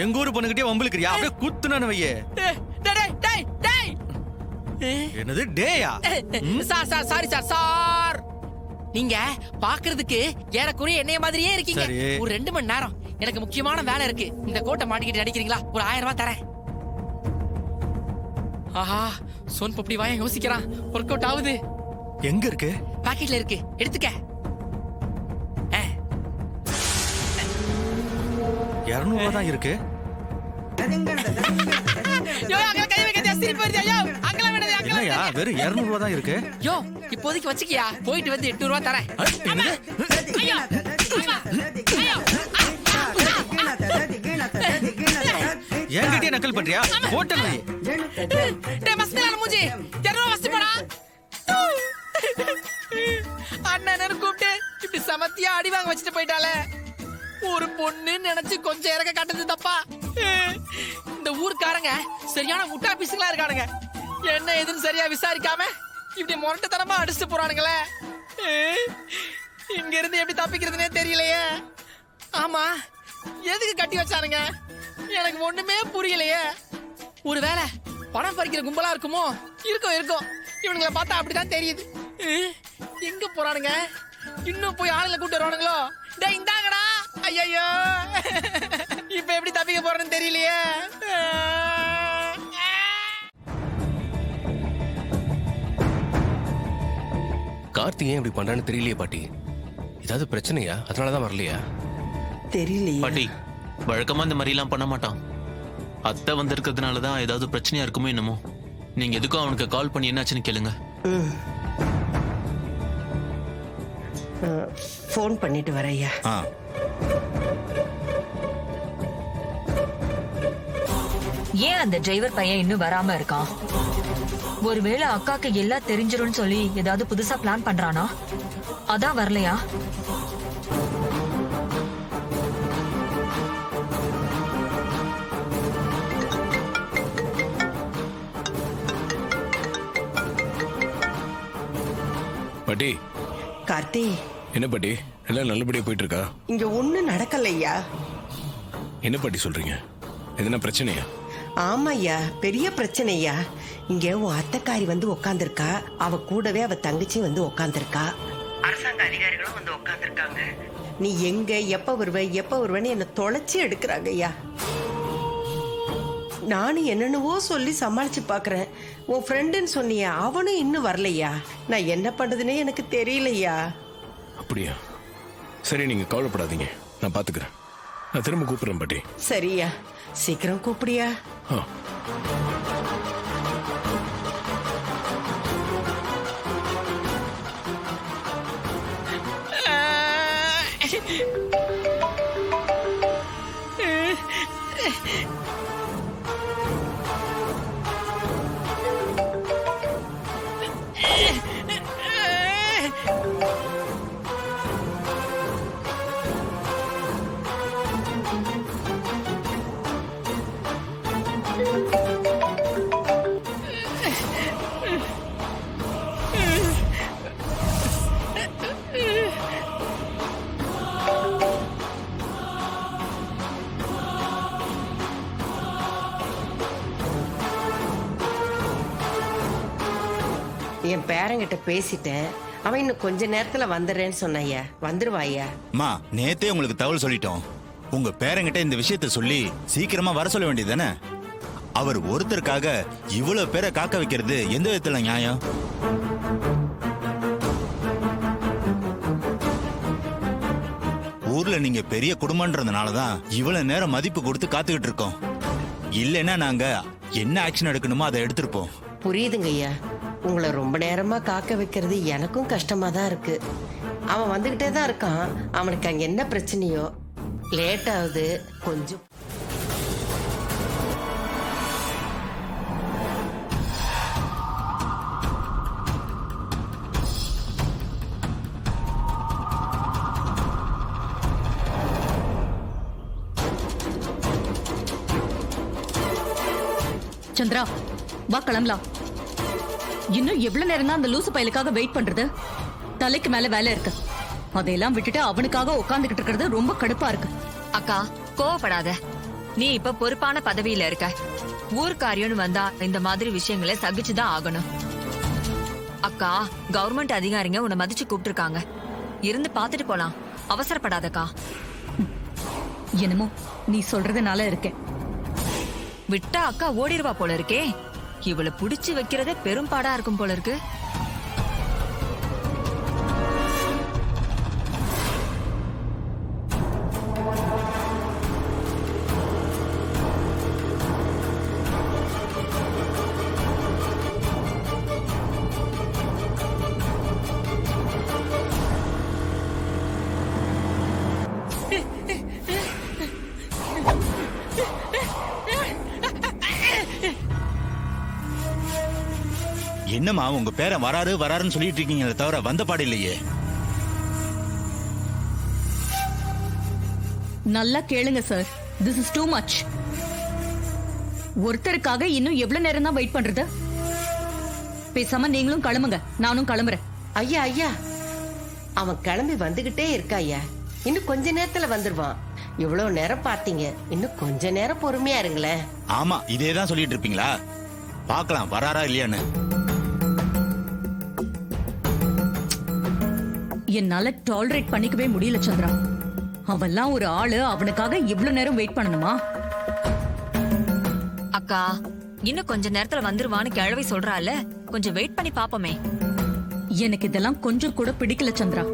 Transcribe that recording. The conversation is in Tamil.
எங்க ஊரு பொண்ணுகிட்டே வம்பளுக்குறியா? அப்படியே குத்துனானு வையே. என்னது டேயா? Sorry sir. நீங்க பாக்குறதுக்கு ஏறக்குறைய என்னைய மாதிரியே இருக்கீங்க. ஒரு 2 மணி நேரம் எனக்கு முக்கியமான வேலை இருக்கு. இந்த கோட்டை மாட்டிக்கிட்டு அடிக்கிறீங்களா? ஒரு 1000 ரூபாய் தரேன். ஆஹா, சோன் பப்படி வாய யோசிக்கிறான். ஒர்க் அவுட் ஆகுது. எங்க இருக்கு? பாக்கெட்ல இருக்கு, எடுத்துக்க. 200 ரூபாய் தான் இருக்கு. என்னையா வெறும் 200 ரூபாய் தான் இருக்கு? யோ, இப்போதைக்கு வச்சுக்கியா, போயிட்டு வந்து 800 ரூபாய் தரேன். என்கிட்டயே நக்கல் பண்றியா? ஹோட்டல் வை. டேய் மஸ்தலான மூஞ்சி, 200 ரூபாய் வச்சு போடா. அண்ணன் கூப்பிட்டு இப்படி சமத்தியா அடி வாங்க வச்சுட்டு போயிட்டாலே. ஒரு பொண்ணு நினைச்சு கொஞ்சம் இறக்க காட்டுது தப்பா? இந்த ஊர்க்காரங்க சரியான முட்டா பீசுங்களா இருக்கானுங்க. என்ன எதுன்னு சரியா விசாரிக்காம இப்படி முரட்டுத்தனமா அடிச்சுட்டு போறானுங்களே. இங்க இருந்து எப்படி தப்பிக்கிறதுனே தெரியலையே. ஆமா, எதுக்கு கட்டி வச்சானுங்க எனக்கு ஒண்ணுமே புரியலையே. ஒருவேளை பணம் பறிக்கிற கும்பலா இருக்குமோ? இருக்கும். இவனுங்களை பார்த்தா அப்படிதான் தெரியுது. எங்க போறானுங்க? இன்னும் போய் ஆளுங்களை கூட்டு வருவானுங்களோ? டேய் இந்தாங்கடா. ஐயோ, இப்ப எப்படி தப்பிக்க போறேன்னு தெரியலையே. கார்த்திக் ஏன் இப்படி பண்றான்னு தெரியலையே பாட்டி. ஏதாவது பிரச்சனையா? அதனாலதான் வரலையா? தெரியலையே பாட்டி. வழக்கமா இந்த மாதிரி எல்லாம் பண்ண மாட்டான். அத்தை வந்திருக்கிறதுனாலதான் ஏதாவது பிரச்சனையா இருக்குமோ என்னமோ. நீங்க எதுக்கும் அவனுக்கு கால் பண்ணி என்னாச்சுன்னு கேளுங்க. ஃபோன் பண்ணிட்டு வரையா. ஏன் அந்த டிரைவர் பையன் இன்னும் வராம இருக்கான்? ஒருவேளை அக்காக்கு எல்லாம் தெரிஞ்சிரும்னு சொல்லி ஏதாவது புதுசா பிளான் பண்றானா? அதான் வரலையா? பாட்டி. கார்த்தி. என்ன பாட்டி, எல்லாம் நல்லபடியா போயிட்டு இருக்கா? இங்க ஒண்ணும் நடக்கலையா. என்ன பாட்டி சொல்றீங்க? எதுனா பிரச்சனையா? ஆமாய்யா, பெரிய பிரச்சனையா. இங்க உன் அத்தைக்காரி வந்து உக்காந்துருக்கா. அவ கூடவே அவ தங்கச்சி வந்து உக்காந்துருக்கா. அரசாங்க அதிகாரிகளும் வந்து உக்காந்துருக்காங்க. நீ எங்க எப்ப வருவேன்னு என்ன தொலைச்சி எடுக்கிறாங்க ஐயா. நானும் என்னென்னவோ சொல்லி சமாளிச்சு பாக்குறேன். உன் ஃப்ரெண்டுன்னு சொன்னியா, அவனும் இன்னும் வரலையா. நான் என்ன பண்றதுன்னே எனக்கு தெரியலையா. அப்படியா? சரி, நீங்க கவலைப்படாதீங்க, நான் பாத்துக்கிறேன். நான் திரும்ப கூப்பிடுறேன் பாட்டி. சரியா, சீக்கிரம் கூப்பிடியா. என் பேரங்கிட்ட பேசிட்டேன். அவன் இன்னும் கொஞ்ச நேரத்துல வந்துடுறேன்னு சொன்னாயா. வந்துருவாயா? மா, நேத்தே உங்களுக்கு தகவல் சொல்லிட்டோம். உங்க பேரங்கிட்ட இந்த விஷயத்த சொல்லி சீக்கிரமா வர சொல்ல வேண்டியதானே? அவர் ஒருத்தருக்காக இவ்வளவு பேரை காக்க வைக்கிறது எந்த விதத்துல நியாயம்? ஊர்ல நீங்க பெரிய குடும்பம்ன்றதுனாலதான் இவ்வளவு நேரம் மதிப்பு கொடுத்து காத்துக்கிட்டு இருக்கோம். இல்லைன்னா நாங்க என்ன ஆக்ஷன் எடுக்கணுமோ அதை எடுத்திருப்போம். புரியுதுங்க ஐயா. உங்களை ரொம்ப நேரமா காக்க வைக்கிறது எனக்கும் கஷ்டமா தான் இருக்கு. அவன் வந்துகிட்டே தான் இருக்கான். அவனுக்கு அங்க என்ன பிரச்சனையோ. லேட் ஆகுது கொஞ்சம். சந்திரா, வா கிளம்பலாம். இன்னும் எவ்வளவு நேரம் தான் அந்த லூசு பயலுக்காக வெயிட் பண்றது? தலைக்கு மேல வேலை இருக்கு. அதையெல்லாம் விட்டுட்டு அவனுக்காக உட்கார்ந்துகிட்டு இருக்கிறது ரொம்ப கடுப்பா இருக்கு. அக்கா கோவப்படாத. நீ இப்ப பொறுப்பான பதவியில இருக்க. ஊர்க்காரியன்னு வந்தா இந்த மாதிரி விஷயங்களை சகிச்சுதான் ஆகணும். அக்கா, கவர்மெண்ட் அதிகாரிங்க உன்னை மதிச்சு கூப்பிட்டுருக்காங்க. இருந்து பாத்துட்டு போலாம், அவசரப்படாதக்கா. என்னமோ நீ சொல்றதுனால இருக்கேன். விட்டா அக்கா ஓடிடுவா போல இருக்கே. இவளை புடிச்சு வைக்கிறதே பெரும்பாடா இருக்கும் போல இருக்கு. என்னம்மா உங்க பேரன் வராருன்னு சொல்லிட்டு இருக்கீங்களே தவிர வந்த பாடு இல்லையே. நல்லா கேளுங்க sir, this is too much. ஒருத்தருக்காக இன்னும் எவ்வளவு நேரம் தான் வெயிட் பண்றது? பேசாம நீங்களும் கிளம்புங்க, நானும் கிளம்புறேன். ஐயா ஐயா, அவன் கிளம்பி வந்துகிட்டே இருக்கா ஐயா. இன்னும் கொஞ்ச நேரத்துல வந்துருவான். இவ்வளவு நேரம் பார்த்தீங்க, இன்னும் கொஞ்ச நேரம் பொறுமையா இருங்களேன். ஆமா, இதேதான் சொல்லிட்டு இருப்பீங்களா? பார்க்கலாம் வராரா இல்லையான்னு. என்னால டாலரேட் பண்ணிக்கவே முடியல சந்திரா. அவெல்லாம் ஒரு ஆளு, அவனுக்காக இவ்வளவு நேரம் வெயிட் பண்ணணுமா? அக்கா, இன்னும் கொஞ்ச நேரத்துல வந்துருவான்னு கிழவி சொல்றால, கொஞ்சம் வெயிட் பண்ணி பாப்போமே. எனக்கு இதெல்லாம் கொஞ்சம் கூட பிடிக்கல சந்திரா.